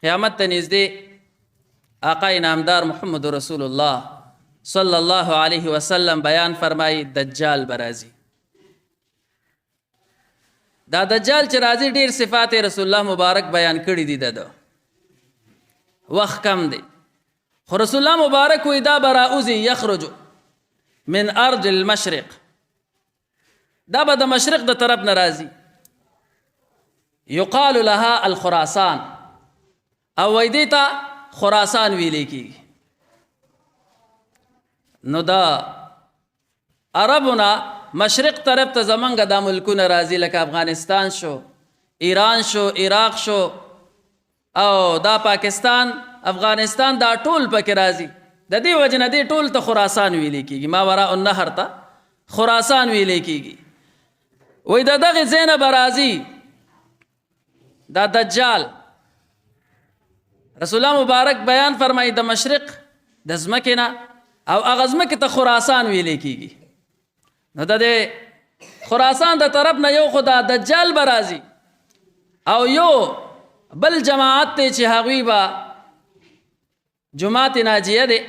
قیامت ته نږدې آقا انعامدار محمد رسول الله صلی الله علیه وسلم بیان فرمایي دجال به راځي. دا دجال چې راځي ډېر صفات رسول الله مبارک بیان کړي دي. د وخت کم دی خو رسول الله مبارک وایي دا به راوځي یخرج من ارض المشرق، دا به د مشرق د طرف نه راځي. یقال لها الخراسان، او وایي دې ته خراسان ویلی کېږي. نو دا عربونه مشرق طرف ته زمونږ دا ملکونه راځي، لکه افغانستان شو، ایران شو، عراق شو، او دا پاکستان، افغانستان، دا ټول پکې راځي. د دې وجه نه دې ټول ته خراسان ویلی کېږي، ما وراء النهر ته خراسان ویلی کېږي. وایي د دغې ځای نه به راځي دا دجال. رسول الله مبارک بیان فرمایي د مشرق د ځمکې نه، او هغه ځمکې ته خراسان ویلی کېږي. نو د دې خراسان د طرف نه یو خو دا دجال به راځي، او یو بل جماعت دی چې هغوی به جماعت ناجیه دی،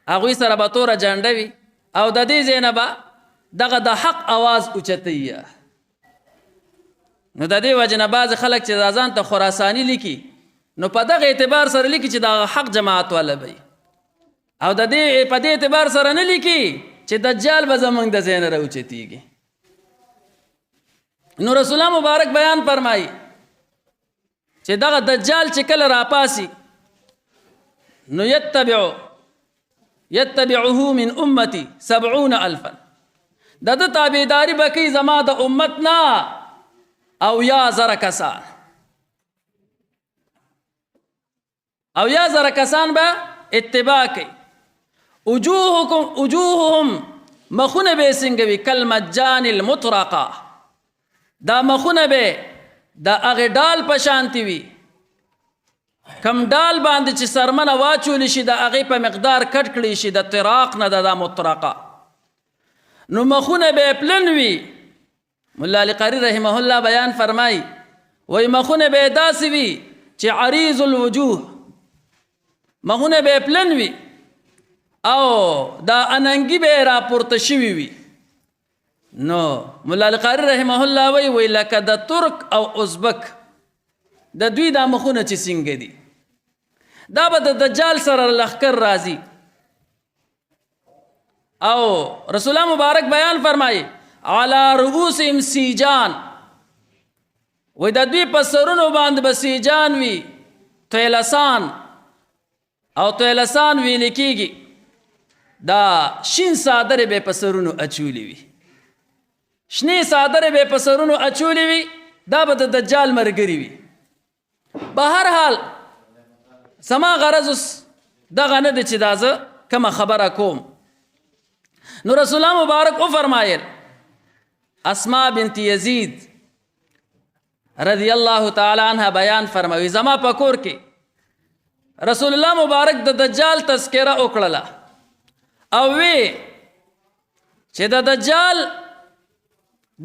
هغوی سره به توره جنډه وي، او د دې ځای نه به دغه د حق اواز اوچتوي. نو د دې وجې نه بعضې خلک چې دا ځان ته خراساني لیکي، نو په دغه اعتبار سره لیکي چې دا حق جماعت والا به، او د دې په دې اعتبار سره نه لیکي چې دجال به زمونږ د ځای نه راوچتېږي. نو رسول الله مبارک بیان فرمایي چې دغه دجال چې کله راپاسي، نو یتبعه من امتی 70,000، د ده تابعداري به کوي زما د امت نه 80,000 کسان. 80,000 کسان به اتباع کوي. وجوههم مخونه به څنګه وي کالمجان المطرقه، دا مخونه به د هغې ډال په شانتې وي، کم ډال باندې چې سرمنه واچولی شي د هغې په مقدار کټ کړی شي، د طراق نه ده دا مطرقه. نو مخونه به پلن وي. ملا علی قاری رحمه الله بیان فرمایي وایي مخونه به داسې وي چې عریض الوجوه، مخونه به پلن وي، او دا اننګي به راپورته شوي وي. نو ملا علی قاری رحمه الله وایي لکه د ترک او ازبک د دوی دا مخونه چې څنګه دي، دا به د دجال سره لښکر راځي. او رسول الله مبارک بیان فرمایي علی رؤوسهم سیجان، وایي د دوی په سرونو باندې به سیجان وي، طیلسان، او طیلسان ویلی کېږي دا شین صادرې به په سرونو اچولې وي، شنې صادرې به په سرونو اچولې وي، دا به د دجال ملګري وي. به هر حال زما غرض اوس دغه نه دی چې دا زه کومه خبره کوم. نو رسول الله مبارک وفرمایل، اسماء بنت یزید رضی الله تعالی عنها بیان فرموي زما په کور کې رسول الله مبارک د دجال تذکره وکړله، او وی چې د دجال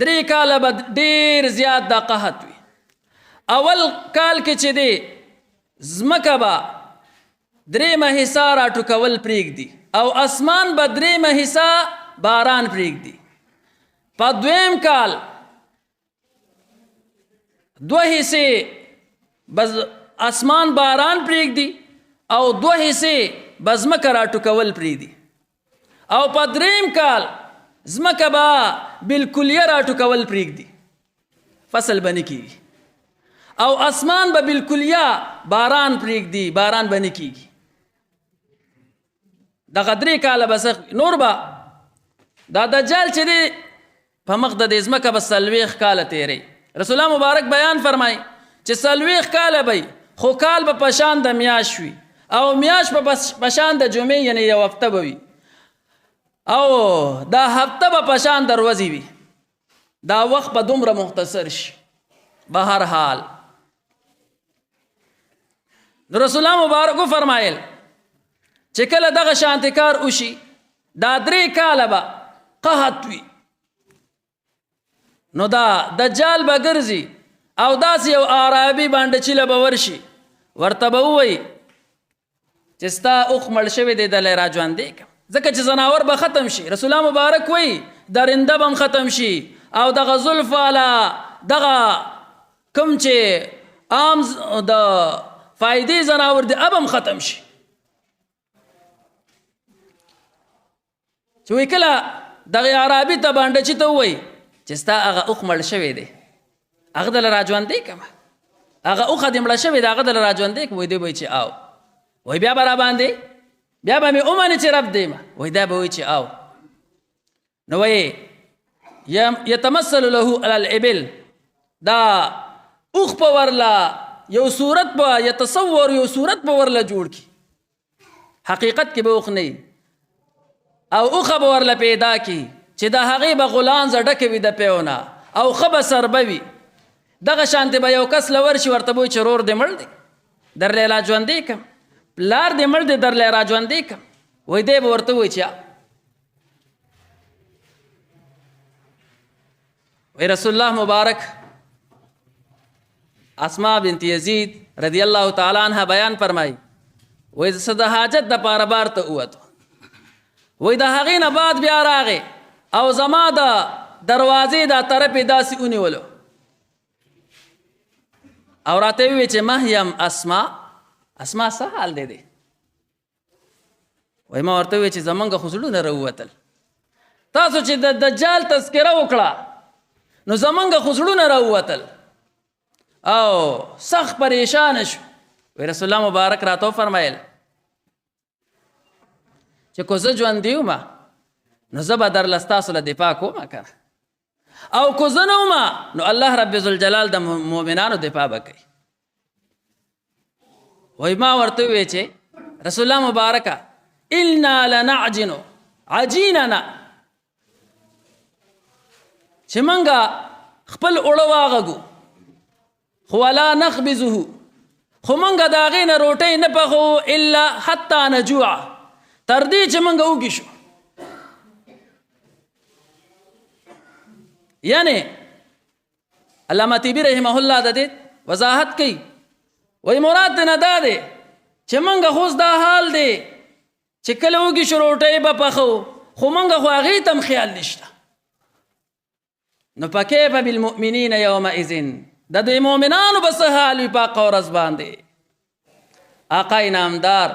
3 کاله به ډېر زیات د قحط وي. اول کال کې چې دی ځمکه به 3 حصه راټوکول پرېږدي، او اسمان به 3 حصه باران پرېږدي. په دویم کال 2 حصې به اسمان باران پرېږدي، او 2 حصې به ځمکه راټوکول پرېږدي، او په دریم کال ځمکه به بالکلیه راټوکول پرېږدي، فصل به نه کېږي، او اسمان به بالکلیه باران پرېږدي، باران به نه کېږي. دغه 3 کاله به سخت نور به دا دجال چې دی په مخ د دې ځمکه به 40 کاله تیری. رسول الله مبارک بیان فرمایي چې 40 کاله به، خو کال به په شان د میاشت وي، او میاشت به په شان د جمعې یعنې یو هفته به وي، او دا هفته به په شان د ورځې وي. دا وخت به دومره مختصر شي. به هر حال رسول الله مبارک فرمایل چې کله دغه شانتې کار وشي، دا 3 کاله به قحط وي، نو دا دجال به ګرځي او داسې یو عربي باندې چیله به ورشي، ورته به ووایي چې ستا اوښ مړ شوی دی دلی را ژوندی کړم ځکه چې ځناور به ختم شي. رسول الله مبارک وایي درنده به هم ختم شي او دغه زلف والا دغه کوم چې عام د فایدې ځناور دی اب هم ختم شي. چې وایي کله دغه عربي ته بانډچي ته ووایي چې ستا هغه اوښ مړ شوی دی هغه دله را ژوندی کړمه هغه اوښه دې مړه شوې ده هغه دله را ژوندی کړم. وایي دی به وایي چې او وایي بیا به را باندې بیا به مې ومنې چې رب دی ما وایي دا به وایي چې او نو وایي یتمثل له علی الابل دا اوښ په ورله یو صورت به یتصور یو صورت به ورله جوړ کړي حقیقت کې به اوښ نه او اوښه به ورله پیدا کړي چې د هغې به غلانځه ډکې وي د پیونه او ښه به سربه وي. دغه شانتې به یو کس له ورشي ورته به وایي چې رور دې مړ دی درلی را ژوندی کړم پلار دې مړ دی درلی را ژوندی کړم. وایي دی به ورته وایي چې وایي رسول الله مبارک اسماء بنت یزید رضی الله تعالی عنها بیان فرمایي وایي زه د حاجت دپاره بار ته ووتو وایي د هغې نه بعد بیا راغې او زما د دروازې دا طرف یې داسې ونیولو او راته وی چې مهیم اسماء څه حال دی وایي ما ورته وی چې زمونږ خو زړونه راووتل تاسو چې د دجال تذکره وکړه نو زمونږ خو زړونه راووتل او سخت پریشانه شو. وی رسول الله مبارک راته وفرمیل چې کو زه ژوندی ومه نو زه به درله ستاسو له دفاع کومه که او کو زه نه ومه نو الله رب ذوالجلال د مؤمنانو دفاع به کوي. وایي ما ورته وویې چې رسول الله مبارکه انا لنعجنو عجیننا چې موږ خپل اوړه واغږو خو ولا نخبزه خو موږ د هغې نه روټۍ نه پخو الا حتی نجوع تر دې چې موږ وږي شو. یعنی علامه طیبی رحمه الله د دې وضاحت کوي وایي مراد دې نه دا دی چې موږ خو اوس دا حال دی چې کله وږي شو روټۍ به پخو خو موږ خو هغې ته هم خیال نشته. نو فکیف بالمؤمنین یومئذ د دوی مؤمنانو به څه حال وي په هغه ورځ باندې. آقای نامدار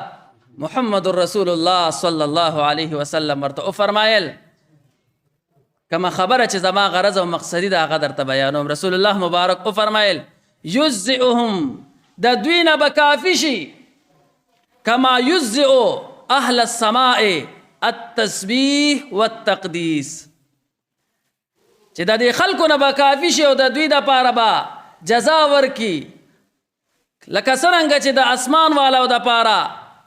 محمد رسول الله صلی الله علیه وسلم ورته وفرمایل کما خبره چې زما غرض او مقصدی د هغه درته بیانوم. رسول الله مبارک وفرمایل یجزئهم د دوی نه به کافي شي کما یجزئ اهل السماء التسبیح والتقدیس چې د دې خلکو نه به کافي شي او د دوی دپاره به جزا ورکي لکه څرنګه چې د اسمان والاو دپاره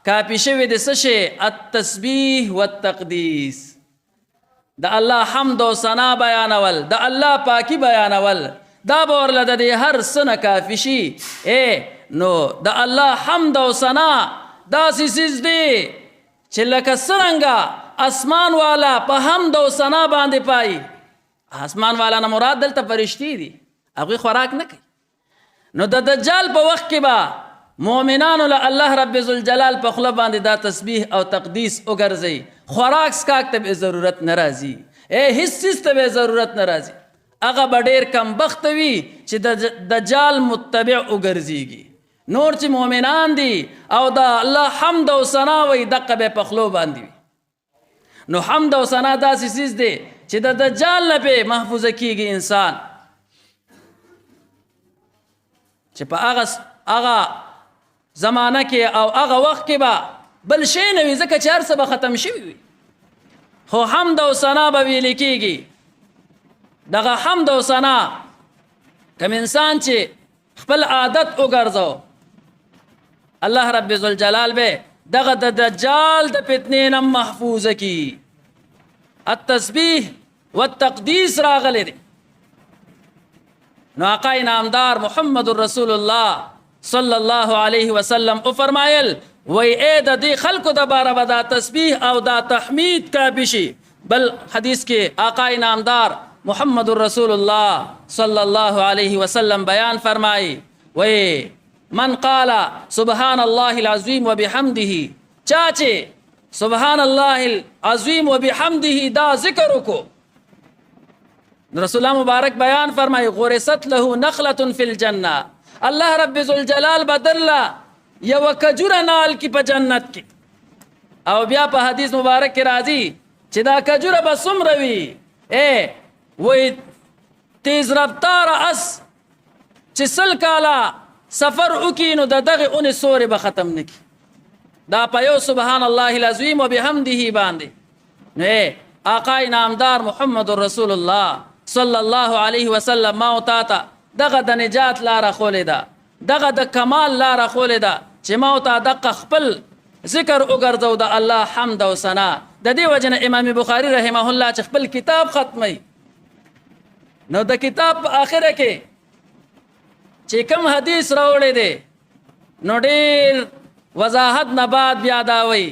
کافي شوي د څه شی التسبیح والتقدیس د الله حمد او ثنا بیانول د الله پاکی بیانول دا به ورله د دې هر څه نه کافي شي. نو د الله حمد او ثنا داسې څیز دی چې لکه څرنګه اسمان والا په حمد او ثنا باندې پایي. اسمان والا نه مراد دلته فرشتي دي هغوی خوراک نه کوي. نو د دجال په وخت کې به مؤمنانو له الله رب ذوالجلال په خوله باندې دا تسبیح او تقدیس وګرځوي. خوراک سکاک ته به ضرورت نه راځي هیڅ څیز ته به ضرورت نه راځي. هغه به ډېر کمبخته وي چې د دجال متبع وګرځېږي. نور چې مؤمنان دي او د الله حمد او ثنا وایي دقه به په خولو باندې وي. نو حمد او ثنا داسې څیز دی چې د دجال نه پې محفوظه کېږي انسان چې په هغه زمانه کې او هغه وخت کې به بل شی نه وي ځکه چې هر څه به ختم شوي وي خو حمد او ثنا به ویلې کېږي. دغه حمد او ثنا کوم انسان چې خپل عادت وګرځو الله رب ذوالجلال به دغه د دجال د فتنې نه محفوظه کړي. التسبیح والتقدیس راغلی دی. نو آقای نامدار محمد رسول الله صلی الله علیه وسلم وفرمایل وی اے د دې خلکو دپاره به دا تسبیح او دا تحمید کافي شي. بل حدیث کې آقای نامدار محمد رسول الله صلی الله علیه وسلم بیان فرمایي وی من قال سبحان الله العظیم وبحمده چاچے سبحان الله العظیم وبحمده دا ذکر کو رسول اللہ مبارک بیان فرمائے غرست له نخلة فی الجنہ اللہ رب ذوالجلال بدرلا یو کجور نال کی په جنت کی او بیا په حدیث مبارک کی راضی چې دا کجور به څومره وي وی تیز رفتار اس چې سل کالا سفر وکي نو دغه اون سورې به ختم نکي دا په یو سبحان الله العظیم وبحمده باندې نو آقا نامدار محمد رسول الله صلی الله علیه وسلم ما او تا دغه د نجات لاره خولې ده دغه د کمال لاره خولې ده چې ما او تا دغه خپل ذکر وګرځو د الله حمد او ثنا د دې وجنه امام بخاری رحمه الله چې خپل کتاب ختمي نو د کتاب په اخره کې چې کوم حدیث راوړی دی نو ډېر وضاحت نه بعد بیا دا وایي